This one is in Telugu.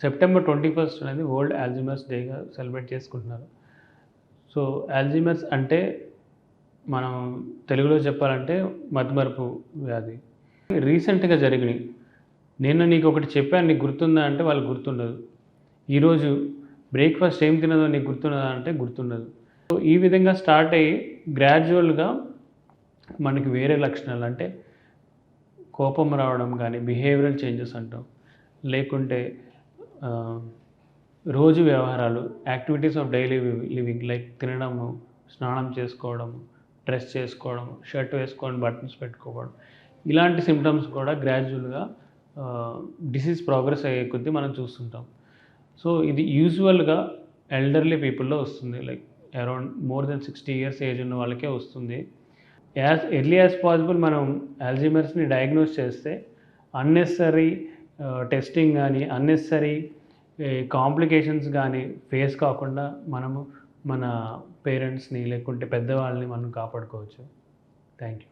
సెప్టెంబర్ 21 అనేది వరల్డ్ అల్జీమర్స్ డేగా సెలబ్రేట్ చేసుకుంటున్నారు. సో, అల్జీమర్స్ అంటే మనం తెలుగులో చెప్పాలంటే మతిమరుపు వ్యాధి. రీసెంట్‌గా జరిగినయి. నిన్న నీకొకటి చెప్పాను నీకు గుర్తుందా అంటే వాళ్ళకి గుర్తుండదు. ఈరోజు బ్రేక్‌ఫాస్ట్ ఏం తిన్నదో నీకు గుర్తున్నదా అంటే గుర్తుండదు. సో, ఈ విధంగా స్టార్ట్ అయ్యి గ్రాడ్యువల్‌గా మనకి వేరే లక్షణాలు అంటే కోపం రావడం గానీ, బిహేవియరల్ చేంజెస్ అంటాం. లేకుంటే రోజు వ్యవహారాలు, activities of daily living like తినడము, స్నానం చేసుకోవడము, డ్రెస్ చేసుకోవడం, షర్ట్ వేసుకొని బటన్స్ పెట్టుకోవడం. ఇలాంటి సింప్టమ్స్ కూడా గ్రాడ్యువల్‌గా డిసీజ్ ప్రోగ్రెస్ అయ్యే కొద్దీ మనం చూస్తుంటాం. సో, ఇది యూజువల్‌గా ఎల్డర్లీ పీపుల్‌లో వస్తుంది. Like around more than 60 years age ఉన్న వాళ్ళకే వస్తుంది. యాజ్ ఎర్లీ యాజ్ పాసిబుల్ మనం అల్జీమర్స్‌ని డయాగ్నోస్ చేస్తే అన్నెసెసరీ టెస్టింగ్ గానీ, అన్నెసెసరీ కాంప్లికేషన్స్ గానీ ఫేస్ కాకుండా మనము మన పేరెంట్స్‌ని లేకుంటే పెద్దవాళ్ళని మనం కాపాడుకోవచ్చు. Thank you.